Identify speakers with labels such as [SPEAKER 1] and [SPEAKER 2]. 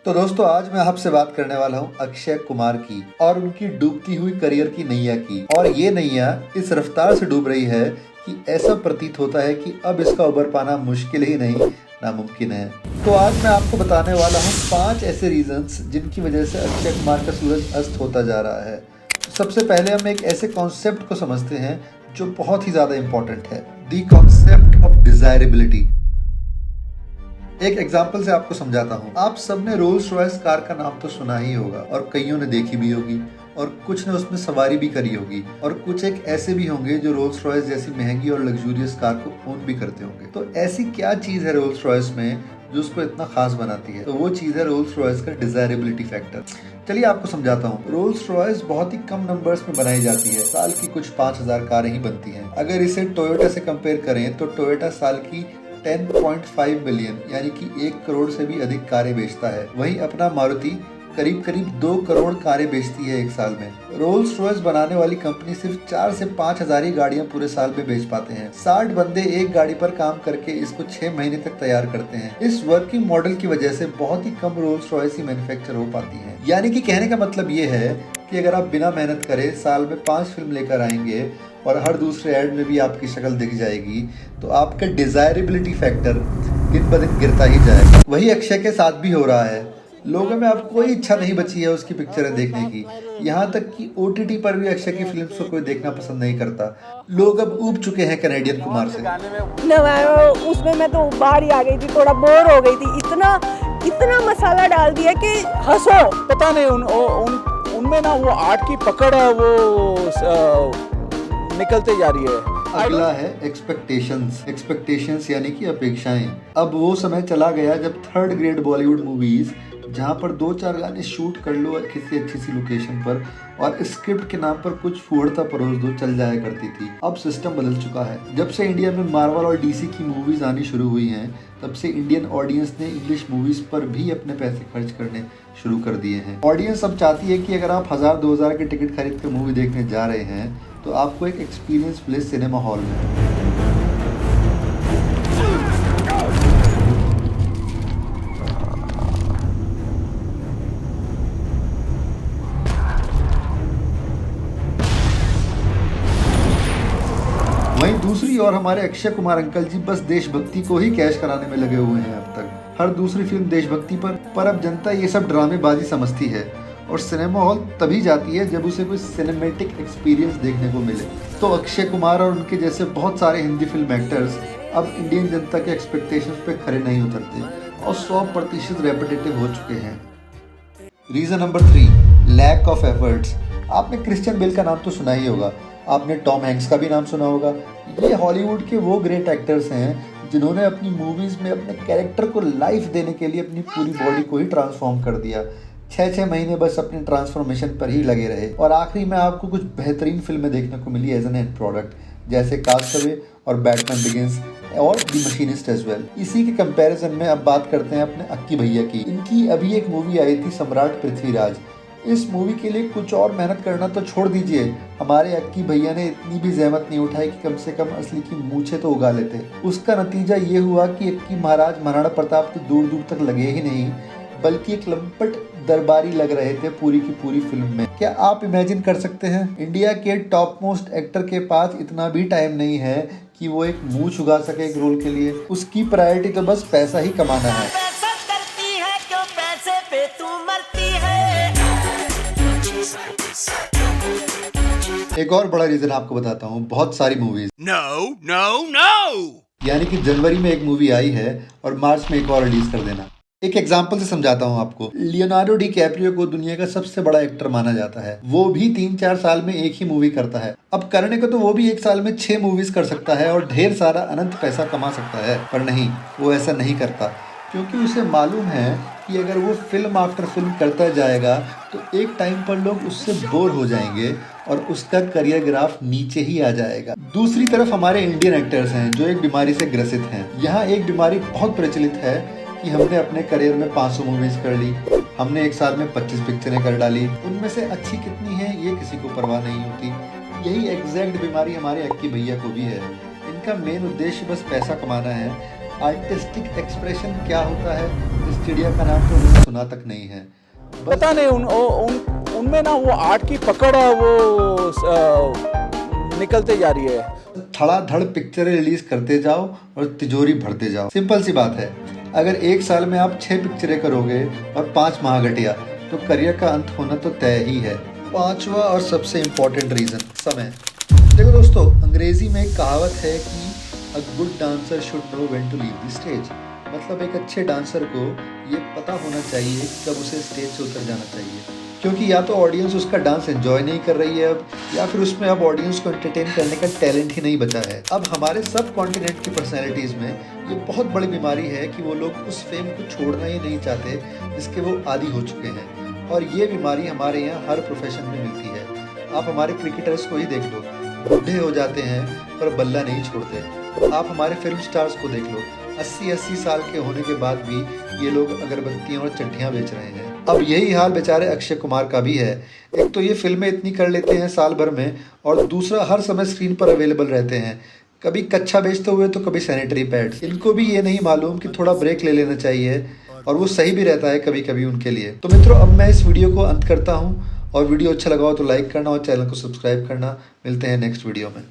[SPEAKER 1] तो दोस्तों आज मैं आपसे बात करने वाला हूँ अक्षय कुमार की और उनकी डूबती हुई करियर की नैया की। और ये नैया इस रफ्तार से डूब रही है कि ऐसा प्रतीत होता है कि अब इसका उबर पाना मुश्किल ही नहीं नामुमकिन है। तो आज मैं आपको बताने वाला हूँ 5 ऐसे रीजंस जिनकी वजह से अक्षय कुमार का सूरज अस्त होता जा रहा है। तो सबसे पहले हम एक ऐसे कॉन्सेप्ट को समझते हैं जो बहुत ही ज्यादा इंपॉर्टेंट है, द कॉन्सेप्ट ऑफ डिजायरेबिलिटी। एक एग्जाम्पल से आपको समझाता हूँ। आप सबने रोल्स रॉयस कार का नाम तो सुना ही होगा और कईयों ने देखी भी होगी और कुछ ने उसमें सवारी भी करी होगी और कुछ एक ऐसे भी होंगे जो रोल्स रॉयस जैसी महंगी और लग्जूरियस कार को ओन भी करते होंगे। तो ऐसी क्या चीज है रोल्स रॉयस में जो उसको इतना खास बनाती है? तो वो चीज है रोल्स रॉयस का डिजायरेबिलिटी फैक्टर। चलिए आपको समझाता हूँ। रोल्स रॉयस बहुत ही कम नंबर्स में बनाई जाती है, साल की कुछ 5000 कारें ही बनती हैं। अगर इसे टोयोटा से कंपेयर करें तो टोयोटा साल की 10.5 मिलियन यानी कि 1 करोड़ से भी अधिक कारें बेचता है। वहीं अपना मारुति करीब 2 करोड़ कारें बेचती है एक साल में। रोल्स रॉयस बनाने वाली कंपनी सिर्फ 4 से 5 हजार ही गाड़ियां पूरे साल में बेच पाते हैं। 60 बंदे एक गाड़ी पर काम करके इसको 6 महीने तक तैयार करते हैं। इस वर्किंग मॉडल की वजह से बहुत ही कम रोल्स रॉयस ही मैन्युफैक्चर हो पाती है। यानी कि कहने का मतलब ये है कि अगर आप बिना मेहनत करे साल में 5 फिल्म लेकर आएंगे और हर दूसरे ऐड में भी आपकी शक्ल दिख जाएगी तो आपका डिजायरेबिलिटी फैक्टर दिन ब दिन गिरता ही जाएगा। वही अक्षय के साथ भी हो रहा है। लोगों में अब कोई इच्छा नहीं बची है उसकी पिक्चरें देखने की। यहाँ तक कि OTT पर भी अक्षय की फिल्म्स को कोई देखना पसंद नहीं करता। लोग अब ऊब चुके हैं कनेडियन कुमार से।
[SPEAKER 2] उसमें मैं तो बाहर ही आ गई थी, थोड़ा बोर हो गई थी। इतना मसाला डाल दिया कि हंसो।
[SPEAKER 3] पता नहीं उनमें ना वो आर्ट की पकड़ है, वो निकलते जा रही है।
[SPEAKER 1] अगला है एक्सपेक्टेशंस यानी कि अपेक्षाएं। अब वो समय चला गया जब थर्ड ग्रेड बॉलीवुड मूवीज जहाँ पर 2-4 गाने शूट कर लो किसी अच्छी सी लोकेशन पर और स्क्रिप्ट के नाम पर कुछ फुहड़ता परोस दो चल जाया करती थी। अब सिस्टम बदल चुका है। जब से इंडिया में मार्वल और DC की मूवीज आनी शुरू हुई हैं तब से इंडियन ऑडियंस ने इंग्लिश मूवीज पर भी अपने पैसे खर्च करने शुरू कर दिए हैं। ऑडियंस अब चाहती है कि अगर आप 1000-2000 की टिकट खरीद कर मूवी देखने जा रहे हैं तो आपको एक एक्सपीरियंस मिले सिनेमा हॉल में। वहीं दूसरी ओर हमारे अक्षय कुमार अंकल जी बस देशभक्ति को ही कैश कराने में लगे हुए हैं। अब तक हर दूसरी फिल्म देशभक्ति पर अब जनता ये सब ड्रामेबाजी समझती है और सिनेमा हॉल तभी जाती है जब उसे कोई सिनेमैटिक एक्सपीरियंस देखने को मिले। तो अक्षय कुमार और उनके जैसे बहुत सारे हिंदी फिल्म एक्टर्स अब इंडियन जनता के एक्सपेक्टेशंस पे खरे नहीं उतरते और 100% रेपिटेटिव हो चुके हैं। Reason number 3, lack of efforts. आपने क्रिश्चियन बेल का नाम तो सुना ही होगा, आपने टॉम हैंक्स का भी नाम सुना होगा। ये हॉलीवुड के वो ग्रेट एक्टर्स हैं जिन्होंने अपनी मूवीज में अपने कैरेक्टर को लाइफ देने के लिए अपनी पूरी बॉडी को ही ट्रांसफॉर्म कर दिया। 6 महीने बस अपने ट्रांसफॉर्मेशन पर ही लगे रहे और आखिरी में आपको कुछ बेहतरीन फिल्में देखने को मिली एज एन एंड प्रोडक्ट, जैसे कास्टअवे और बैटमैन बिगिंस और द मशीनिस्ट एज वेल। इसी के कंपैरिजन में अब बात करते हैं अपने अक्की भैया की। इनकी अभी एक मूवी आई थी सम्राट पृथ्वीराज। इस मूवी के लिए कुछ और मेहनत करना तो छोड़ दीजिए, हमारे अक्की भैया ने इतनी भी जहमत नहीं उठाई कि कम से कम असली की मूछें तो उगा लेते। उसका नतीजा ये हुआ कि अक्की महाराज महाराणा प्रताप तो दूर दूर तक लगे ही नहीं बल्कि एक लंपट दरबारी लग रहे थे पूरी की पूरी फिल्म में। क्या आप इमेजिन कर सकते हैं इंडिया के टॉप मोस्ट एक्टर के पास इतना भी टाइम नहीं है कि वो एक मूछ उगा सके एक रोल के लिए? उसकी प्रायोरिटी तो बस पैसा ही कमाना है। एक और बड़ा रीजन आपको बताता हूँ, बहुत सारी मूवीज नो यानी कि जनवरी में एक मूवी आई है और मार्च में एक और रिलीज कर देना। एक एग्जांपल से समझाता हूँ आपको। लियोनार्डो डी कैप्रियो को दुनिया का सबसे बड़ा एक्टर माना जाता है। वो भी 3-4 साल में एक ही मूवी करता है। अब करने को तो वो भी एक साल में 6 मूवीज कर सकता है और ढेर सारा अनंत पैसा कमा सकता है, पर नहीं, वो ऐसा नहीं करता क्योंकि उसे मालूम है कि अगर वो फिल्म आफ्टर फिल्म करता जाएगा तो एक टाइम पर लोग उससे बोर हो जाएंगे और उसका करियर ग्राफ नीचे ही आ जाएगा। दूसरी तरफ हमारे इंडियन एक्टर्स हैं जो एक बीमारी से ग्रसित हैं। यहाँ एक बीमारी बहुत प्रचलित है कि हमने अपने करियर में 500 मूवीज कर ली, हमने एक साल में 25 पिक्चरें कर डाली, उनमें से अच्छी कितनी है ये किसी को परवाह नहीं होती। यही एग्जैक्ट बीमारी हमारे अक्की भैया को भी है। इनका मेन उद्देश्य बस पैसा कमाना है आर्टिस्टिक एक्सप्रेशन क्या होता है इस चिड़िया का नाम तो उन्होंने सुना तक नहीं है।
[SPEAKER 3] पता नहीं उनमें ना वो आर्ट की पकड़ वो निकलते जा रही है।
[SPEAKER 1] धड़ाधड़ पिक्चरें रिलीज करते जाओ और तिजोरी भरते जाओ। सिंपल सी बात है, अगर एक साल में आप 6 पिक्चरें करोगे और 5 महाघटिया तो करियर का अंत होना तो तय ही है। 5वां और सबसे इम्पोर्टेंट रीजन, समय। देखो दोस्तों, अंग्रेजी में एक कहावत है कि a good dancer should know when to leave the stage. मतलब एक अच्छे डांसर को ये पता होना चाहिए कि कब उसे स्टेज से उतर जाना चाहिए, क्योंकि या तो ऑडियंस उसका डांस एंजॉय नहीं कर रही है अब, या फिर उसमें अब ऑडियंस को एंटरटेन करने का टैलेंट ही नहीं बचा है। अब हमारे सब कॉन्टिनेंट की पर्सनैलिटीज़ में ये बहुत बड़ी बीमारी है कि वो लोग उस फेम को छोड़ना ही नहीं चाहते जिसके वो आदी हो चुके हैं, और ये बीमारी हमारे यहाँ हर प्रोफेशन में मिलती है। आप हमारे क्रिकेटर्स को ही देख लो, बूढ़े हो जाते हैं पर बल्ला नहीं छोड़ते। आप हमारे फिल्म स्टार्स को देख लो, 80-80 साल के होने के बाद भी ये लोग अगरबत्तियां और चड्ढियां बेच रहे हैं। अब यही हाल बेचारे अक्षय कुमार का भी है। एक तो ये फिल्में इतनी कर लेते हैं साल भर में, और दूसरा हर समय स्क्रीन पर अवेलेबल रहते हैं, कभी कच्छा बेचते हुए तो कभी सैनिटरी पैड्स। इनको भी ये नहीं मालूम कि थोड़ा ब्रेक ले लेना चाहिए, और वो सही भी रहता है कभी कभी उनके लिए। तो मित्रों, अब मैं इस वीडियो को अंत करता हूँ, और वीडियो अच्छा लगा हो तो लाइक करना और चैनल को सब्सक्राइब करना। मिलते हैं नेक्स्ट वीडियो में।